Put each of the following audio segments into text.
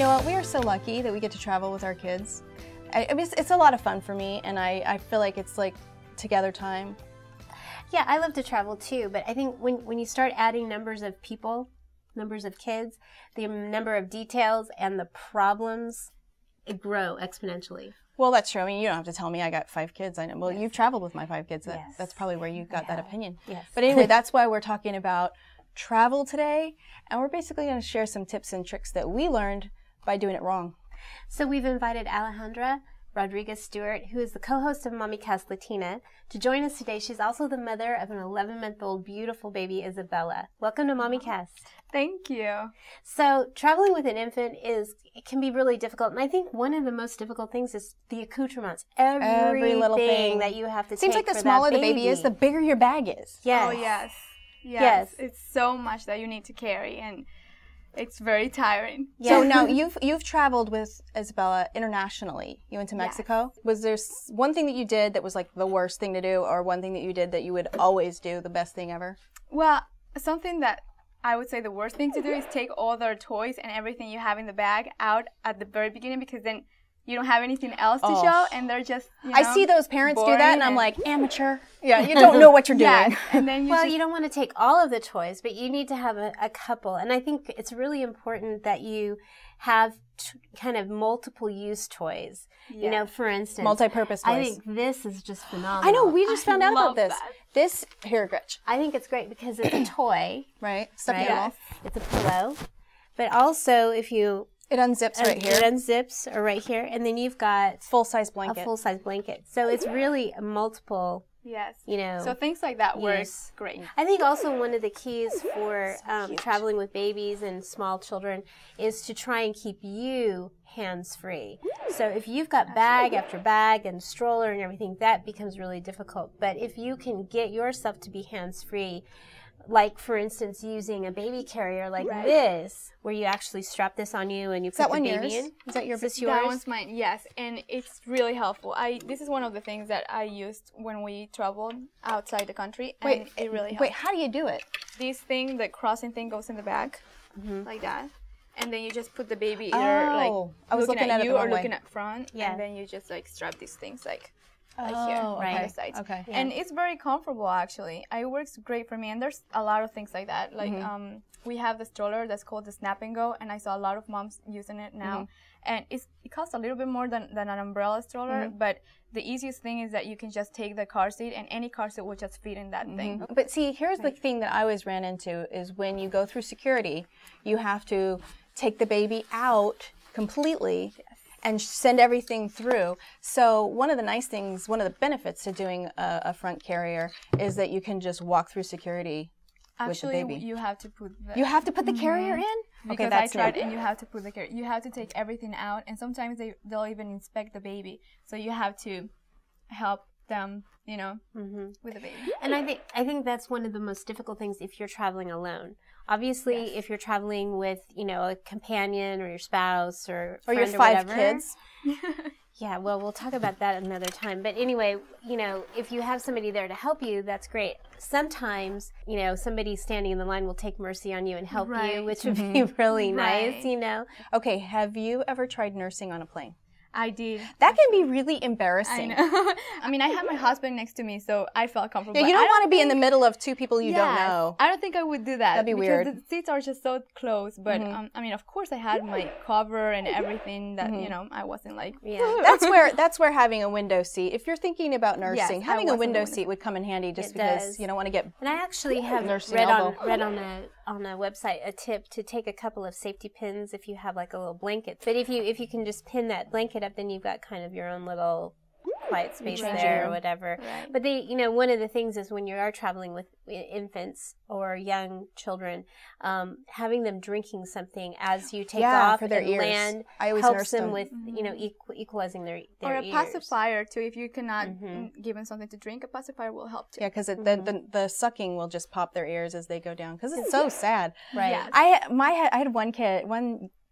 know what? We are so lucky that we get to travel with our kids. I mean, it's a lot of fun for me, and I feel like it's like together time. Yeah, I love to travel too, but I think when you start adding numbers of people, numbers of kids, the number of details and the problems, it grow exponentially. Well, that's true. I mean, you don't have to tell me I got 5 kids. I know. Well, Yes. You've traveled with my 5 kids. Yes. That's probably where you got that opinion. Yes. But anyway, that's why we're talking about travel today, and we're basically going to share some tips and tricks that we learned by doing it wrong. So we've invited Alejandra Rodriguez-Stewart, who is the co-host of MommyCast Latina, to join us today. She's also the mother of an 11-month-old beautiful baby, Isabella. Welcome to MommyCast. Thank you. So traveling with an infant it can be really difficult, and I think one of the most difficult things is the accoutrements. Every little thing that you have to Seems take like the for smaller that the baby is, the bigger your bag is. Yes. Oh, yes. Yes. It's so much that you need to carry, and it's very tiring. Yes. So now you've traveled with Isabella internationally. You went to Mexico. Yes. Was there one thing that you did that was like the worst thing to do, or one thing that you did that you would always do, the best thing ever? Well, something that I would say the worst thing to do is take all their toys and everything you have in the bag out at the very beginning, because then you don't have anything else to show, and they're just, I see those parents do that, and I'm like, amateur. Yeah, you don't know what you're doing. Yes. And then you don't want to take all of the toys, but you need to have a couple. And I think it's really important that you have kind of multiple use toys. Yes. You know, for instance, multi-purpose toys. I think this is just phenomenal. I know, we just found out about this. That. This, here, Gretchen. I think it's great because it's a toy. Right, stuffed right? animal. It's a pillow. But also, if you... It unzips right here. It unzips right here, and then you've got full-size blanket. A full-size blanket. So it's really a multiple. Yes. You know. So things like that work great. I think also one of the keys for traveling with babies and small children is to try and keep you hands-free. So if you've got bag after bag and stroller and everything, that becomes really difficult. But if you can get yourself to be hands-free, like, for instance, using a baby carrier like this, where you actually strap this on you and you put the baby in. Is that yours? That one's mine, yes. And it's really helpful. This is one of the things that I used when we traveled outside the country, and it really helps. Wait, how do you do it? This thing, the crossing thing, goes in the back, like that. And then you just put the baby either, like, I was looking at you or way. looking at front, and then you just, like, strap these things, like here, right. on the sides. Okay. Yeah. And it's very comfortable, actually. It works great for me, and there's a lot of things like that. Like, we have the stroller that's called the Snap and Go, and I saw a lot of moms using it now. And it costs a little bit more than an umbrella stroller, but the easiest thing is that you can just take the car seat, and any car seat will just fit in that thing. But see, here's the thing that I always ran into is when you go through security, you have to take the baby out completely and send everything through. So one of the nice things, one of the benefits to doing a front carrier is that you can just walk through security with the baby. You have to put the... You have to put the carrier in? Because I tried, and you have to put the carrier. You have to take everything out, and sometimes they'll even inspect the baby. So you have to help them, you know, with the baby. And I think that's one of the most difficult things if you're traveling alone. Obviously, if you're traveling with, you know, a companion or your spouse or friend your 5 whatever, kids. Yeah, well, we'll talk about that another time. But anyway, you know, if you have somebody there to help you, that's great. Sometimes, you know, somebody standing in the line will take mercy on you and help you, which would be really nice, you know. Okay, have you ever tried nursing on a plane? I did. That can be really embarrassing. I know. I mean, I had my husband next to me, so I felt comfortable. Yeah, you don't want to be in the middle of 2 people you don't know. I don't think I would do that. That'd be weird. Because the seats are just so close. But, I mean, of course, I had my cover and everything that, you know, I wasn't like... Yeah. That's where having a window seat, if you're thinking about nursing, having a window seat would come in handy just because you don't want to get... And I actually have read on a website a tip to take a couple of safety pins if you have like a little blanket. But if you can just pin that blanket up, then you've got kind of your own little quiet space there or whatever. Right. But you know, one of the things is when you are traveling with infants or young children, having them drinking something as you take off for their and ears. land helps them with, you know, equalizing their or a ears. pacifier too. If you cannot give them something to drink, a pacifier will help too. Yeah, because the sucking will just pop their ears as they go down. Because it's so sad. Right. Yes. I had one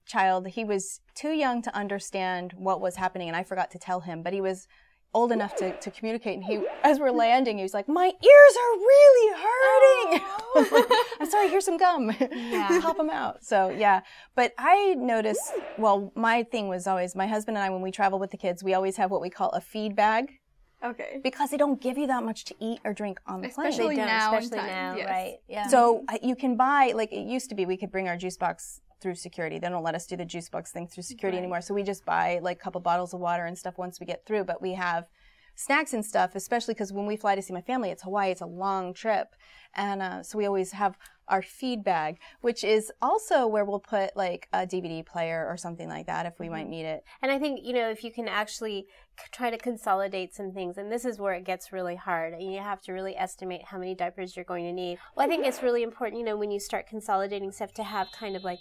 child. He was too young to understand what was happening, and I forgot to tell him. But he was old enough to communicate, and as we're landing, he was like, my ears are really hurting. Oh. I'm sorry, here's some gum. Yeah. Pop them out. So yeah, but I noticed, well, my thing was always, my husband and I, when we travel with the kids, we always have what we call a feed bag. Okay. Because they don't give you that much to eat or drink on the plane. Especially now, yes. Right? Yeah. So you can buy, like it used to be, we could bring our juice box through security. They don't let us do the juice box thing through security anymore. So we just buy like a couple bottles of water and stuff once we get through. But we have snacks and stuff, especially because when we fly to see my family, it's Hawaii. It's a long trip. And so we always have our feed bag, which is also where we'll put like a DVD player or something like that if we might need it. And I think, if you can actually try to consolidate some things, and this is where it gets really hard, and you have to really estimate how many diapers you're going to need. Well, I think it's really important, when you start consolidating stuff, to have kind of like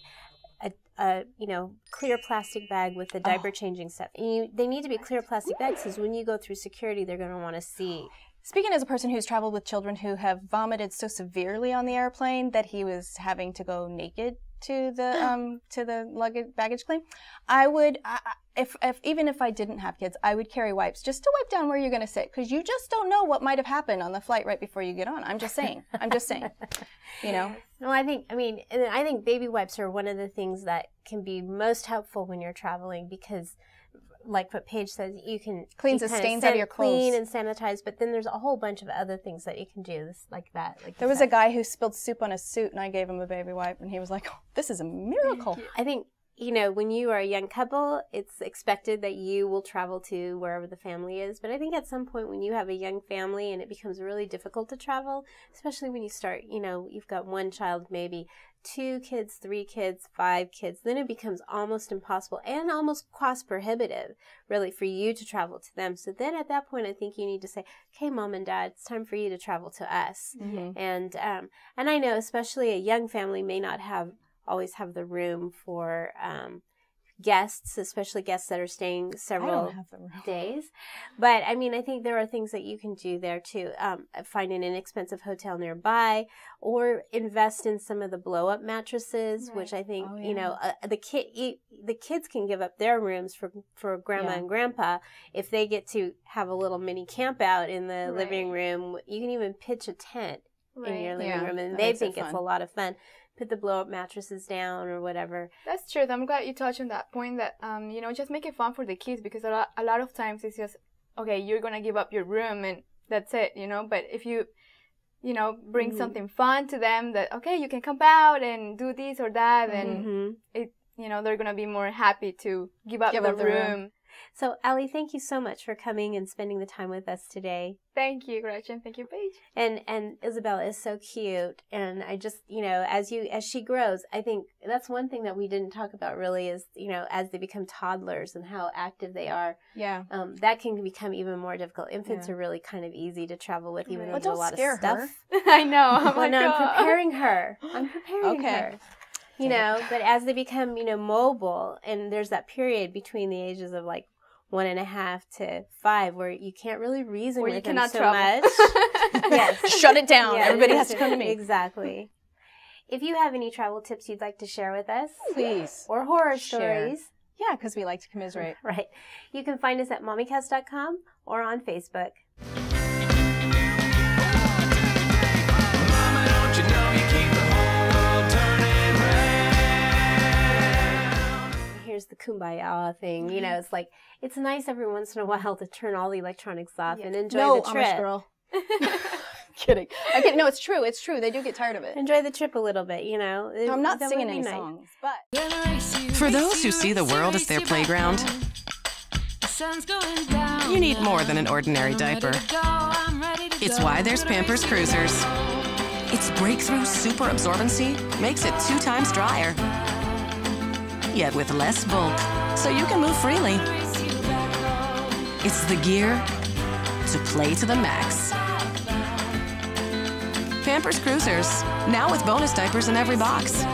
a clear plastic bag with the diaper changing stuff. And they need to be clear plastic bags because when you go through security, they're going to want to see. Speaking as a person who's traveled with children who have vomited so severely on the airplane that he was having to go naked to the baggage claim, I would, even if I didn't have kids, I would carry wipes just to wipe down where you're going to sit, because you just don't know what might have happened on the flight right before you get on. I'm just saying. No, I think baby wipes are one of the things that can be most helpful when you're traveling, because like what Paige says, you can cleans the stains out of your clothes, clean and sanitize, but then there's a whole bunch of other things that you can do like that. Like there was a guy who spilled soup on his suit, and I gave him a baby wipe, and he was like, oh, this is a miracle. I think, when you are a young couple, it's expected that you will travel to wherever the family is. But I think at some point when you have a young family and it becomes really difficult to travel, especially when you start, you've got one child, maybe 2 kids, 3 kids, 5 kids, then it becomes almost impossible and almost cost prohibitive, really, for you to travel to them. So then at that point, I think you need to say, okay, Mom and Dad, it's time for you to travel to us. Mm-hmm. And I know especially a young family may not always have the room for guests, especially guests that are staying several days. But I think there are things that you can do there too. Find an inexpensive hotel nearby, or invest in some of the blow-up mattresses, which I think the kids can give up their rooms for grandma and grandpa if they get to have a little mini camp out in the living room. You can even pitch a tent in your living room, and they think it's a lot of fun. Put the blow-up mattresses down or whatever. That's true. I'm glad you touched on that point, that just make it fun for the kids, because a lot of times it's just, okay, you're gonna give up your room and that's it, But if you bring something fun to them, that okay, you can come out and do this or that, and they're gonna be more happy to give up the room. So, Allie, thank you so much for coming and spending the time with us today. Thank you, Gretchen. Thank you, Paige. And Isabella is so cute. And I just, as she grows, I think that's one thing that we didn't talk about really is, as they become toddlers and how active they are. Yeah. That can become even more difficult. Infants are really kind of easy to travel with, even though there's a lot of stuff. I know. I'm preparing her. I'm preparing her. But as they become, mobile, and there's that period between the ages of like 1.5 to 5 where you can't really reason with them so much. Yes. Shut it down. Yeah, everybody has to come to me. Exactly. If you have any travel tips you'd like to share with us, please. Or horror stories. Yeah, because we like to commiserate. Right. You can find us at MommyCast.com or on Facebook. Here's the kumbaya thing. It's like, it's nice every once in a while to turn all the electronics off and enjoy the trip. Amish girl. Kidding. Okay, no, it's true. It's true. They do get tired of it. Enjoy the trip a little bit, I'm not singing any songs, but... For those who see the world as their playground, you need more than an ordinary diaper. It's why there's Pampers Cruisers. Its breakthrough super absorbency makes it 2 times drier, yet with less bulk, so you can move freely. It's the gear to play to the max. Pampers Cruisers, now with bonus diapers in every box.